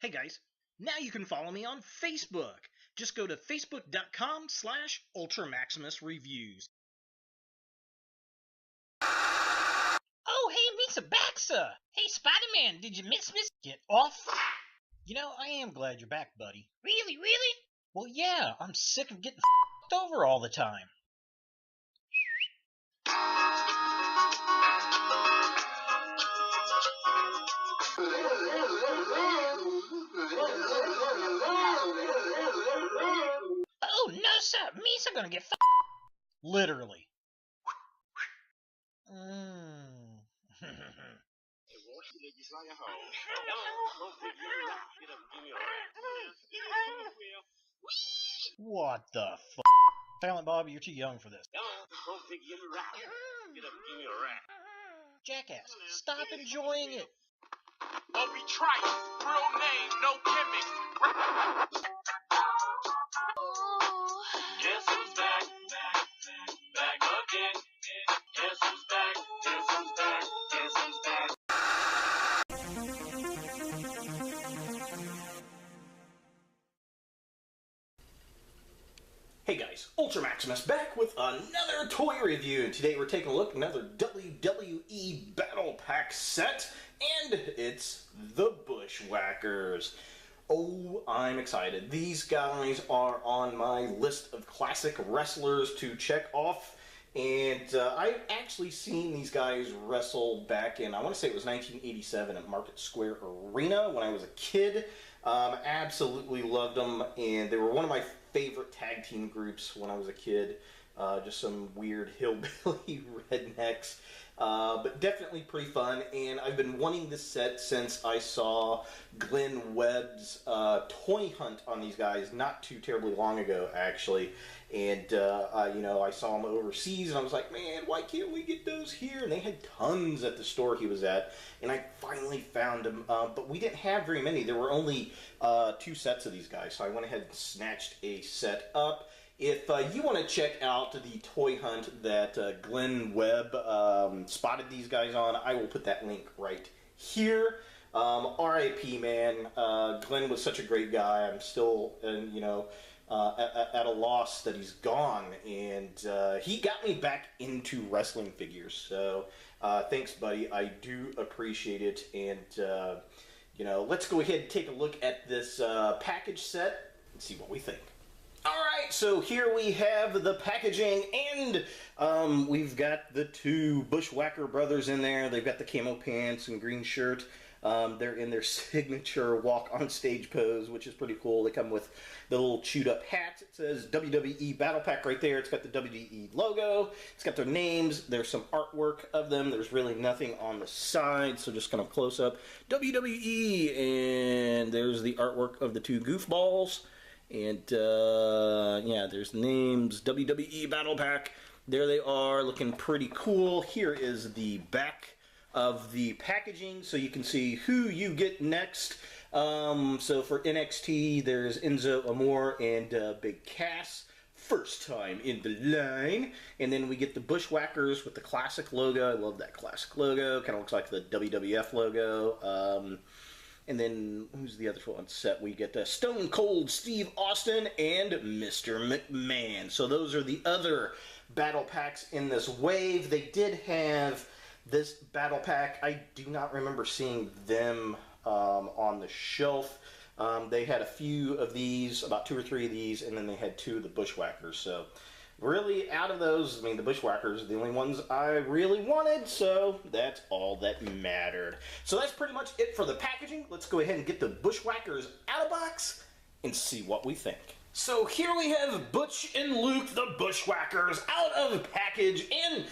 Hey guys, now you can follow me on Facebook. Just go to facebook.com/UltraMaximusReviews. Oh, hey, Misa Baxa! Hey, Spider-Man, did you miss me? Get off! You know, I am glad you're back, buddy. Really, really? Well, yeah, I'm sick of getting f***ed over all the time. Oh, no, sir. Misa gonna get f***ed. Literally. What the f***? Silent Bob, you're too young for this. Jackass, stop enjoying it. Obi Trice, real name, no gimmicks. Guess who's back? Back again. Guess who's back? Guess who's back? Guess who's back? Hey guys, Ultra Maximus back with another toy review, and today we're taking a look at another WWE Battle Pack set, and it's the Bushwhackers. Oh, I'm excited. These guys are on my list of classic wrestlers to check off, and I've actually seen these guys wrestle back in, I want to say it was 1987 at Market Square Arena when I was a kid. Absolutely loved them, and they were one of my favorite tag team groups when I was a kid. Just some weird hillbilly rednecks, but definitely pretty fun. And I've been wanting this set since I saw Glenn Webb's toy hunt on these guys not too terribly long ago, actually. And you know, I saw them overseas, and I was like, man, why can't we get those here? And they had tons at the store he was at, and I finally found them. But we didn't have very many. There were only 2 sets of these guys, so I went ahead and snatched a set up. If you want to check out the toy hunt that Glenn Webb spotted these guys on, I will put that link right here. R.I.P. man. Glenn was such a great guy. I'm still, you know, at a loss that he's gone, and he got me back into wrestling figures. So thanks, buddy. I do appreciate it, and you know, let's go ahead and take a look at this package set and see what we think. Alright, so here we have the packaging, and we've got the 2 Bushwhacker brothers in there. They've got the camo pants and green shirt. They're in their signature walk on stage pose, which is pretty cool. They come with the little chewed up hats. It says WWE Battle Pack right there. It's got the WWE logo. It's got their names. There's some artwork of them. There's really nothing on the side, so just kind of close up. WWE, and there's the artwork of the 2 goofballs. And yeah, there's the names, WWE Battle Pack. There they are, looking pretty cool. Here is the back of the packaging, so you can see who you get next. So for NXT, there's Enzo Amore and Big Cass. First time in the line. And then we get the Bushwhackers with the classic logo. I love that classic logo. Kind of looks like the WWF logo. And then, who's the other one set? We get Stone Cold Steve Austin and Mr. McMahon. So those are the other battle packs in this wave. They did have this battle pack. I do not remember seeing them on the shelf. They had a few of these, about 2 or 3 of these, and then they had 2 of the Bushwhackers. So really, out of those, I mean, the Bushwhackers are the only ones I really wanted, so that's all that mattered. So that's pretty much it for the packaging. Let's go ahead and get the Bushwhackers out of box and see what we think. So here we have Butch and Luke, the Bushwhackers, out of package, and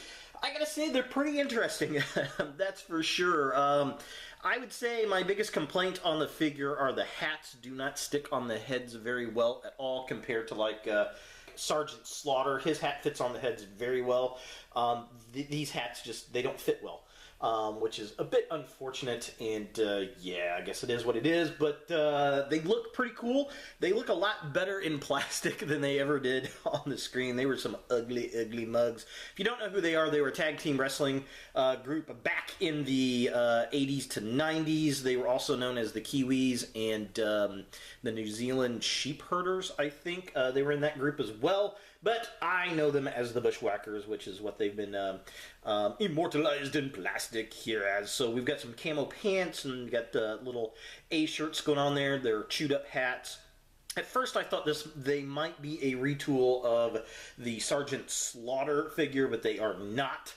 I gotta say, they're pretty interesting, that's for sure. I would say my biggest complaint on the figure are the hats do not stick on the heads very well at all compared to, like, Sergeant Slaughter. His hat fits on the heads very well. These hats just, they don't fit well. which is a bit unfortunate, and yeah, I guess it is what it is, but they look pretty cool. They look a lot better in plastic than they ever did on the screen. They were some ugly, ugly mugs. If you don't know who they were a tag team wrestling group back in the 80s to 90s. They were also known as the Kiwis and the New Zealand Sheep Herders, I think. They were in that group as well. But I know them as the Bushwhackers, which is what they've been immortalized in plastic here as. So we've got some camo pants and got little A shirts going on there. They're chewed up hats. At first I thought they might be a retool of the Sergeant Slaughter figure, but they are not.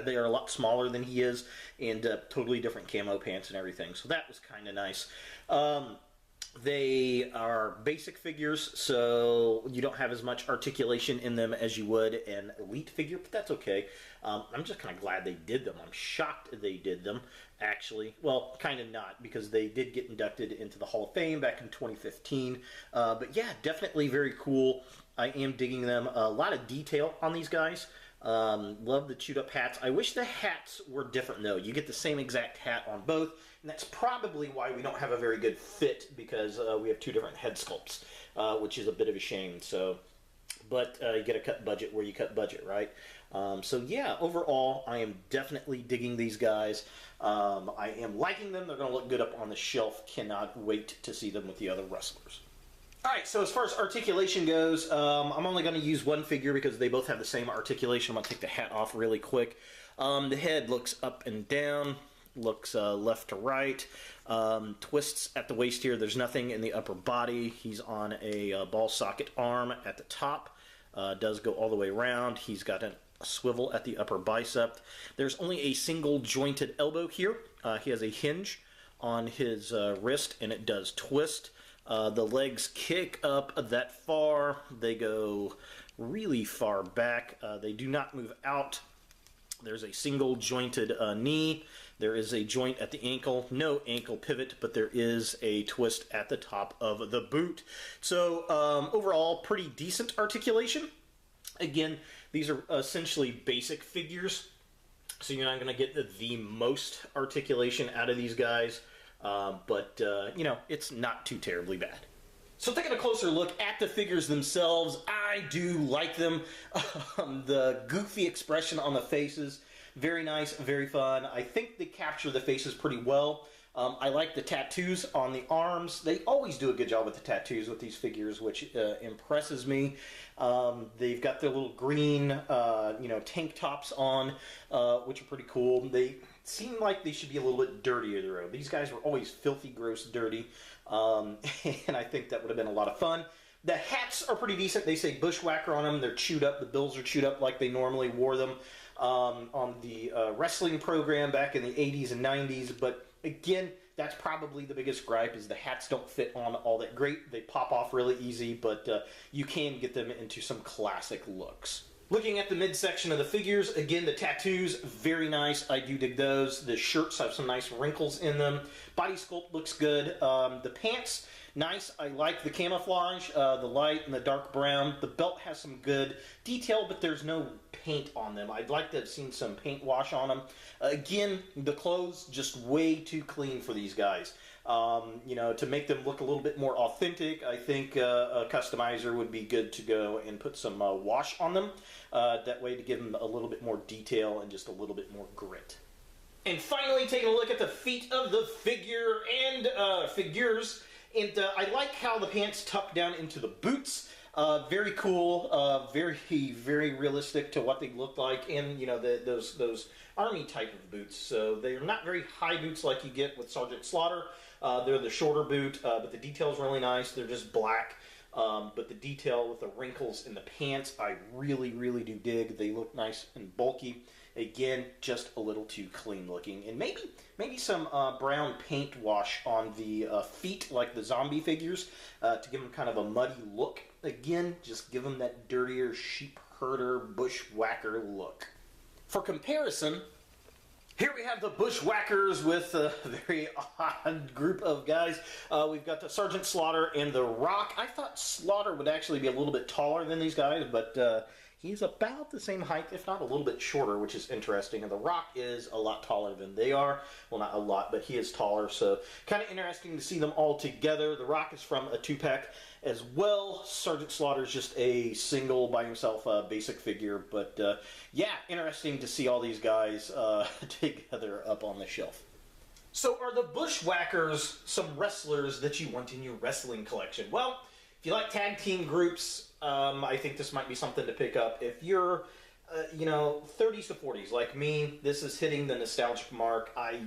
They are a lot smaller than he is, and totally different camo pants and everything. So that was kind of nice. They are basic figures, so you don't have as much articulation in them as you would an Elite figure, but that's okay. I'm just kind of glad they did them. I'm shocked they did them, actually. Well, kind of not, because they did get inducted into the Hall of Fame back in 2015. But yeah, definitely very cool. I am digging them. A lot of detail on these guys. Love the chewed up hats. I wish the hats were different, though. You get the same exact hat on both, and that's probably why we don't have a very good fit, because we have two different head sculpts, which is a bit of a shame. So, but you get to cut budget where you cut budget, right? So yeah, overall, I am definitely digging these guys. I am liking them. They're going to look good up on the shelf. Cannot wait to see them with the other wrestlers. Alright, so as far as articulation goes, I'm only going to use one figure because they both have the same articulation. I'm going to take the hat off really quick. The head looks up and down, looks left to right, twists at the waist here. There's nothing in the upper body. He's on a ball socket arm at the top. Does go all the way around. He's got a swivel at the upper bicep. There's only a single jointed elbow here. He has a hinge on his wrist, and it does twist. The legs kick up that far. They go really far back. They do not move out. There's a single jointed knee. There is a joint at the ankle. No ankle pivot, but there is a twist at the top of the boot. So overall, pretty decent articulation. Again, these are essentially basic figures, so you're not going to get the most articulation out of these guys. But you know, it's not too terribly bad. So taking a closer look at the figures themselves, I do like them. The goofy expression on the faces, very nice, very fun. I think they capture the faces pretty well. I like the tattoos on the arms. They always do a good job with the tattoos with these figures, which impresses me. They've got their little green, tank tops on, which are pretty cool. They seem like they should be a little bit dirtier, though. These guys were always filthy, gross, dirty, and I think that would have been a lot of fun. The hats are pretty decent. They say Bushwhacker on them. They're chewed up. The bills are chewed up like they normally wore them on the wrestling program back in the 80s and 90s, but again, that's probably the biggest gripe, is the hats don't fit on all that great. They pop off really easy, but you can get them into some classic looks. Looking at the midsection of the figures, again, the tattoos, very nice. I do dig those. The shirts have some nice wrinkles in them. Body sculpt looks good. The pants, nice. I like the camouflage, the light and the dark brown. The belt has some good detail, but there's no paint on them. I'd like to have seen some paint wash on them. Again, the clothes, just way too clean for these guys. To make them look a little bit more authentic, I think a customizer would be good to go and put some wash on them. That way to give them a little bit more detail and just a little bit more grit. And finally, taking a look at the feet of the figure and figures. And I like how the pants tuck down into the boots. Very cool, very, very realistic to what they look like in, those army type of boots. So they're not very high boots like you get with Sergeant Slaughter. They're the shorter boot, but the detail's really nice. They're just black. But the detail with the wrinkles in the pants, I really, really do dig. They look nice and bulky. Again, just a little too clean looking. And maybe some brown paint wash on the feet, like the zombie figures, to give them kind of a muddy look. Again, just give them that dirtier sheep herder bushwhacker look. For comparison, here we have the Bushwhackers with a very odd group of guys. We've got the Sergeant Slaughter and the Rock. I thought Slaughter would actually be a little bit taller than these guys, but He's about the same height, if not a little bit shorter, which is interesting. And The Rock is a lot taller than they are. Well, not a lot, but he is taller. So kind of interesting to see them all together. The Rock is from a 2-pack as well. Sergeant Slaughter's just a single by himself basic figure. But yeah, interesting to see all these guys together up on the shelf. So are the Bushwhackers some wrestlers that you want in your wrestling collection? Well, if you like tag team groups, I think this might be something to pick up. If you're, 30s to 40s like me, this is hitting the nostalgic mark. I,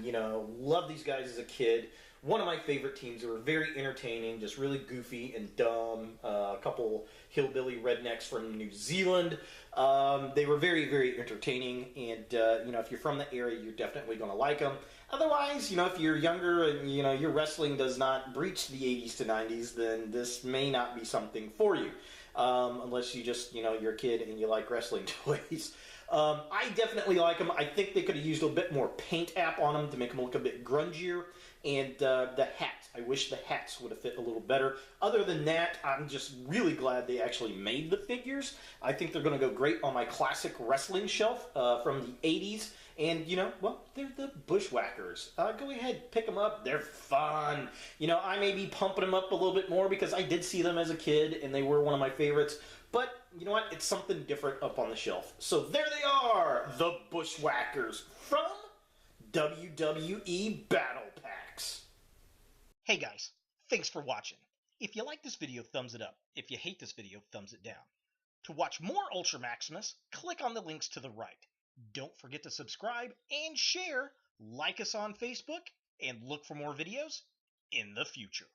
love these guys as a kid. One of my favorite teams. They were very entertaining, just really goofy and dumb. A couple hillbilly rednecks from New Zealand. They were very, very entertaining. And, if you're from the area, you're definitely going to like them. Otherwise, if you're younger and, your wrestling does not breach the 80s to 90s, then this may not be something for you. Unless you just, you're a kid and you like wrestling toys. I definitely like them. I think they could have used a bit more paint app on them to make them look a bit grungier. And the hats. I wish the hats would have fit a little better. Other than that, I'm just really glad they actually made the figures. I think they're going to go great on my classic wrestling shelf from the 80s. And, they're the Bushwhackers. Go ahead, pick them up. They're fun. I may be pumping them up a little bit more because I did see them as a kid and they were one of my favorites. But, you know what? It's something different up on the shelf. So there they are, the Bushwhackers from WWE Battle Packs. Hey guys, thanks for watching. If you like this video, thumbs it up. If you hate this video, thumbs it down. To watch more Ultra Maximus, click on the links to the right. Don't forget to subscribe and share, like us on Facebook, and look for more videos in the future.